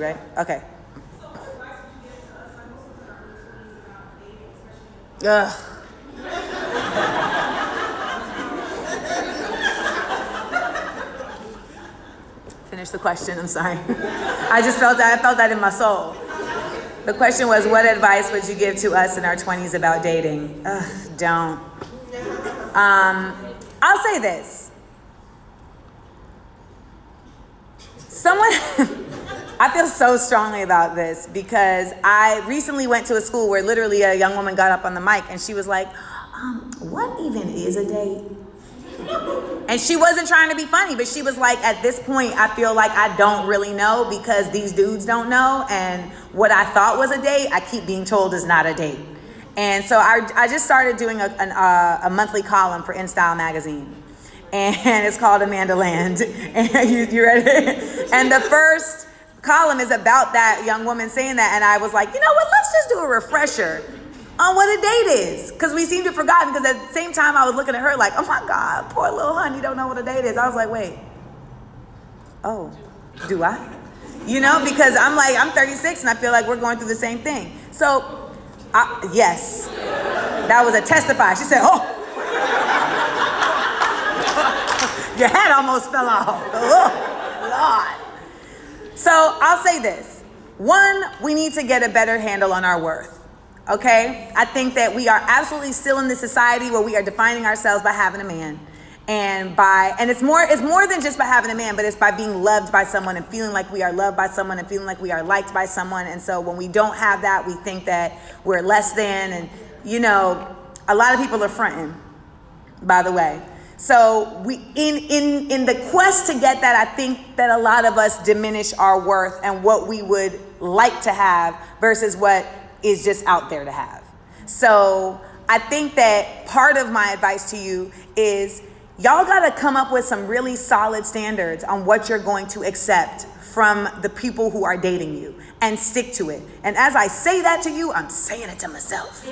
Right? Okay. Ugh. Finish the question, I'm sorry. I felt that in my soul. The question was, what advice would you give to us in our 20s about dating? Don't. I'll say this. I feel so strongly about this because I recently went to a school where literally a young woman got up on the mic and she was like, what even is a date? And she wasn't trying to be funny, but she was like, at this point, I feel like I don't really know because these dudes don't know. And what I thought was a date, I keep being told is not a date. And so I just started doing a monthly column for InStyle magazine. And it's called Amanda Land. And you ready? And the first column is about that young woman saying that. And I was like, you know what? Let's just do a refresher on what a date is. Because we seem to have forgotten. Because at the same time, I was looking at her like, oh my God, poor little honey, don't know what a date is. I was like, wait. Oh, do I? You know, because I'm 36 and I feel like we're going through the same thing. So, yes, that was a testify. She said, oh. Your head almost fell off. Oh, Lord. So I'll say this. One, we need to get a better handle on our worth. Okay? I think that we are absolutely still in this society where we are defining ourselves by having a man. And it's more than just by having a man, but it's by being loved by someone and feeling like we are loved by someone and feeling like we are liked by someone. And so when we don't have that, we think that we're less than. And, you know, a lot of people are fronting, by the way. So we in the quest to get that, I think that a lot of us diminish our worth and what we would like to have versus what is just out there to have. So I think that part of my advice to you is y'all got to come up with some really solid standards on what you're going to accept from the people who are dating you and stick to it. And as I say that to you, I'm saying it to myself.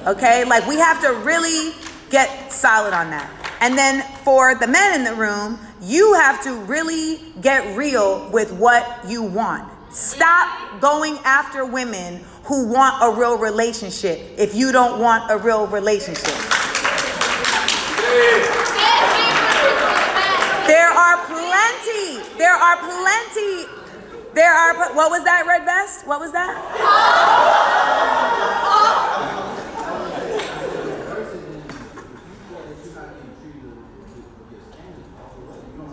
Okay? Like we have to really get solid on that. And then for the men in the room, you have to really get real with what you want. Stop going after women who want a real relationship if you don't want a real relationship. What was that, Red Vest? What was that?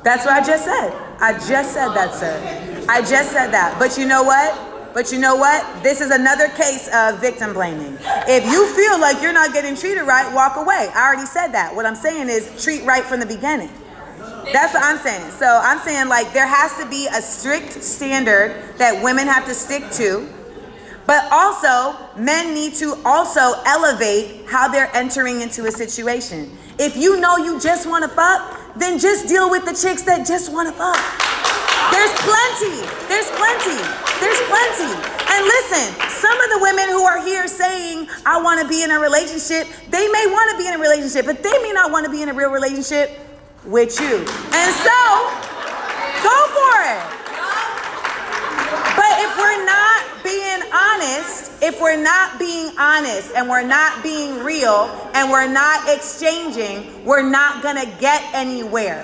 That's what I just said. I just said that, sir. I just said that. But you know what? This is another case of victim blaming. If you feel like you're not getting treated right, walk away. I already said that. What I'm saying is treat right from the beginning. That's what I'm saying. So I'm saying like there has to be a strict standard that women have to stick to. But also, men need to also elevate how they're entering into a situation. If you know you just want to fuck, then just deal with the chicks that just want to fuck. There's plenty. And listen, some of the women who are here saying, I want to be in a relationship, they may want to be in a relationship, but they may not want to be in a real relationship with you. And so, go for it. But if we're not being honest and we're not being real and we're not exchanging, we're not gonna get anywhere.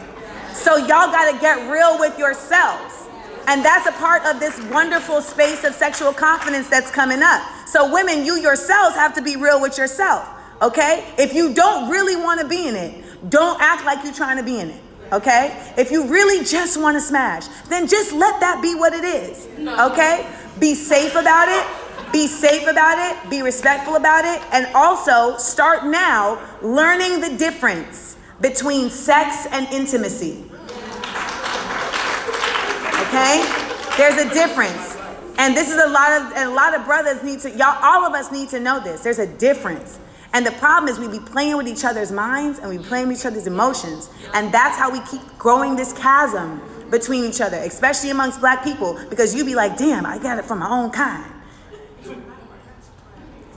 So y'all gotta get real with yourselves. And that's a part of this wonderful space of sexual confidence that's coming up. So women, you yourselves have to be real with yourself, okay? If you don't really wanna be in it, don't act like you're trying to be in it. Okay? If you really just want to smash, then just let that be what it is. Okay? Be safe about it. Be respectful about it. And also start now learning the difference between sex and intimacy. Okay? There's a difference. And this is a lot of brothers need to, all of us need to know this. There's a difference. And the problem is we be playing with each other's minds and we be playing with each other's emotions. And that's how we keep growing this chasm between each other, especially amongst black people, because you be like, damn, I got it from my own kind.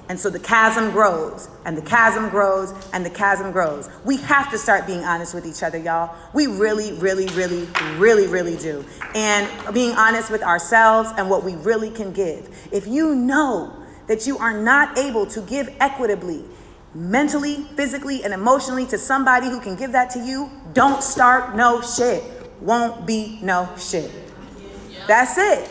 And so the chasm grows, and the chasm grows, and the chasm grows. We have to start being honest with each other, y'all. We really, really, really, really, really do. And being honest with ourselves and what we really can give. If you know that you are not able to give equitably, mentally, physically, and emotionally to somebody who can give that to you, don't start no shit. Won't be no shit. That's it.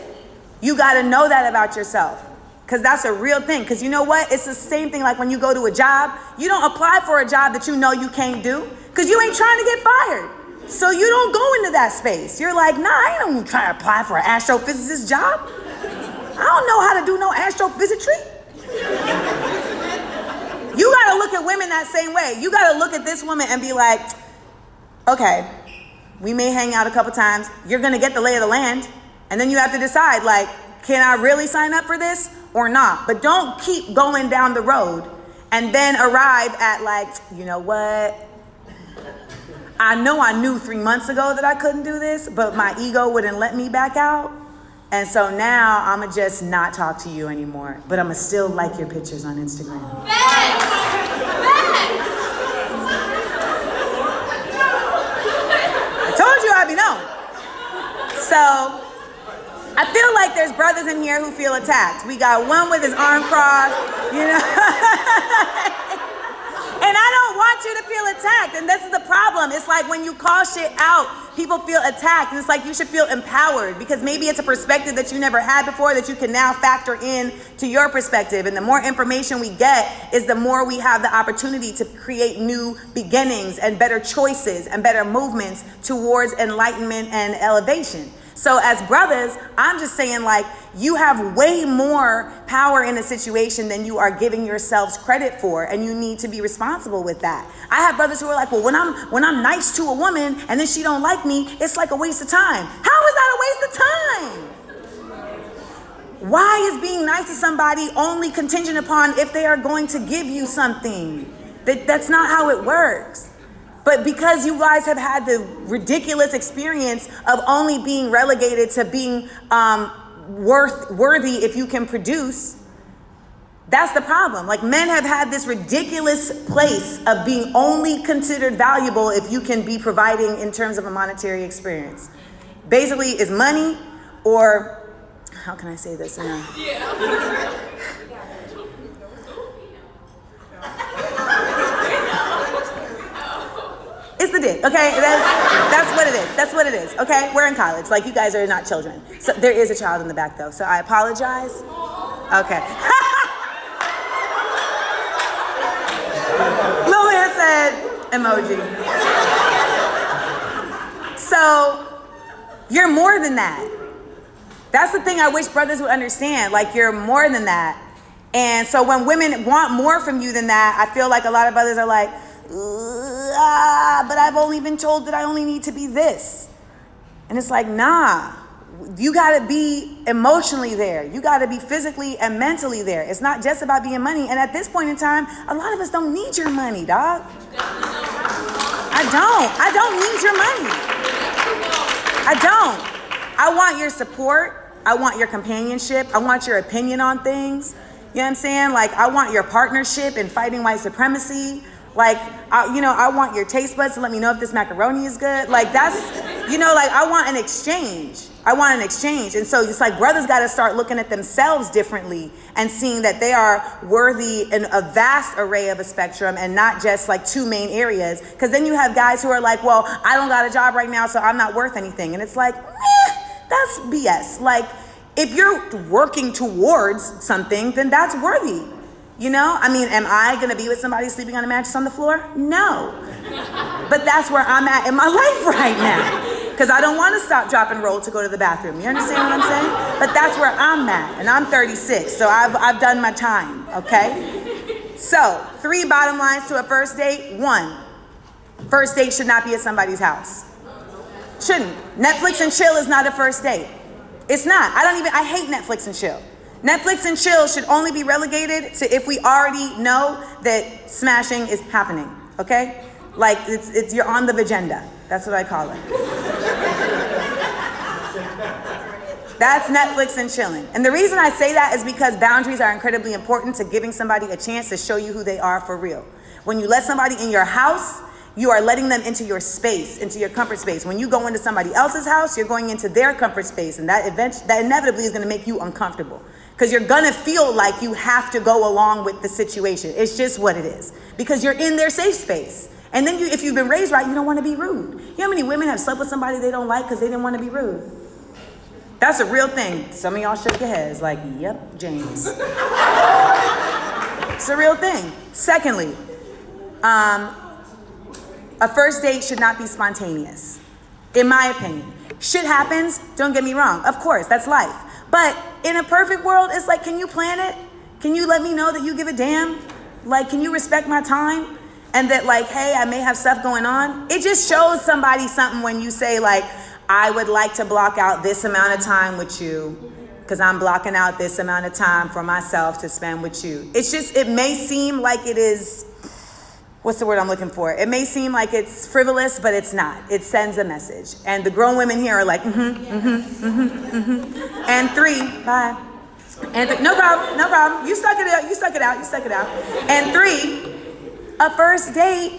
You got to know that about yourself. Because that's a real thing. Because you know what? It's the same thing like when you go to a job. You don't apply for a job that you know you can't do. Because you ain't trying to get fired. So you don't go into that space. You're like, nah, I ain't even trying to apply for an astrophysicist job. I don't know how to do no astrophysicry. You got to look at women that same way. You got to look at this woman and be like, okay, we may hang out a couple times. You're going to get the lay of the land. And then you have to decide, like, can I really sign up for this or not? But don't keep going down the road and then arrive at like, you know what? I know I knew 3 months ago that I couldn't do this, but my ego wouldn't let me back out. And so now I'm going to just not talk to you anymore. But I'm going to still like your pictures on Instagram. I told you I'd be known. So I feel like there's brothers in here who feel attacked. We got one with his arm crossed, you know. And I don't want you to feel attacked. And this is the problem. It's like when you call shit out, people feel attacked. And it's like you should feel empowered because maybe it's a perspective that you never had before that you can now factor in to your perspective. And the more information we get is the more we have the opportunity to create new beginnings and better choices and better movements towards enlightenment and elevation. So as brothers, I'm just saying like you have way more power in a situation than you are giving yourselves credit for, and you need to be responsible with that. I have brothers who are like, well, when I'm nice to a woman and then she don't like me, it's like a waste of time. How is that a waste of time? Why is being nice to somebody only contingent upon if they are going to give you something? That's not how it works. But because you guys have had the ridiculous experience of only being relegated to being worthy if you can produce, that's the problem. Like men have had this ridiculous place of being only considered valuable if you can be providing in terms of a monetary experience. Basically, it's money or, how can I say this? It's the dick, okay? That's what it is. That's what it is, okay? We're in college. Like, you guys are not children. So there is a child in the back, though. So I apologize. Okay. Lil man said emoji. So you're more than that. That's the thing I wish brothers would understand. Like, you're more than that. And so when women want more from you than that, I feel like a lot of brothers are like, but I've only been told that I only need to be this. And it's like, nah, you gotta be emotionally there. You gotta be physically and mentally there. It's not just about being money. And at this point in time, a lot of us don't need your money, dog. I don't need your money. I don't. I want your support. I want your companionship. I want your opinion on things. You know what I'm saying? Like, I want your partnership in fighting white supremacy. Like, I want your taste buds to let me know if this macaroni is good. Like, that's, like, I want an exchange. I want an exchange. And so it's like brothers got to start looking at themselves differently and seeing that they are worthy in a vast array of a spectrum and not just like two main areas. Because then you have guys who are like, well, I don't got a job right now, so I'm not worth anything. And it's like, that's BS. Like, if you're working towards something, then that's worthy. Am I going to be with somebody sleeping on a mattress on the floor? No. But that's where I'm at in my life right now. Because I don't want to stop, drop, and roll to go to the bathroom. You understand what I'm saying? But that's where I'm at. And I'm 36, so I've done my time, okay? So, 3 bottom lines to a first date. 1, first date should not be at somebody's house. Shouldn't. Netflix and chill is not a first date. It's not. I hate Netflix and chill. Netflix and chill should only be relegated to if we already know that smashing is happening, okay? Like, it's you're on the agenda. That's what I call it. That's Netflix and chilling. And the reason I say that is because boundaries are incredibly important to giving somebody a chance to show you who they are for real. When you let somebody in your house, you are letting them into your space, into your comfort space. When you go into somebody else's house, you're going into their comfort space, and that inevitably is going to make you uncomfortable because you're going to feel like you have to go along with the situation. It's just what it is because you're in their safe space. And then if you've been raised right, you don't want to be rude. You know how many women have slept with somebody they don't like because they didn't want to be rude? That's a real thing. Some of y'all shook your heads like, yep, James. It's a real thing. Secondly, a first date should not be spontaneous, in my opinion. Shit happens, don't get me wrong. Of course, that's life. But in a perfect world, it's like, can you plan it? Can you let me know that you give a damn? Like, can you respect my time? And that like, hey, I may have stuff going on. It just shows somebody something when you say like, I would like to block out this amount of time with you because I'm blocking out this amount of time for myself to spend with you. It's just, it may seem like it is, what's the word I'm looking for? It may seem like it's frivolous, but it's not. It sends a message. And the grown women here are like, And 3, bye. And no problem. You stuck it out. And 3, a first date,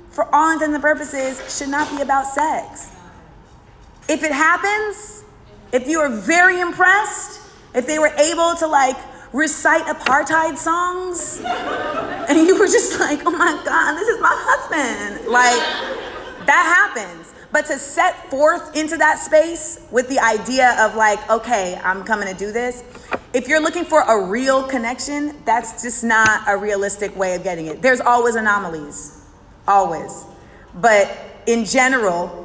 for all intents and purposes, should not be about sex. If it happens, if you are very impressed, if they were able to like recite apartheid songs, and you were just like, oh my God, this is my husband. Like, that happens. But to set forth into that space with the idea of like, okay, I'm coming to do this. If you're looking for a real connection, that's just not a realistic way of getting it. There's always anomalies, always. But in general,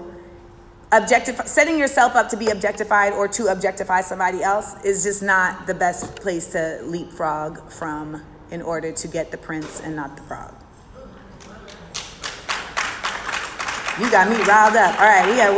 setting yourself up to be objectified or to objectify somebody else is just not the best place to leapfrog from in order to get the prince and not the frog. You got me riled up. All right, we got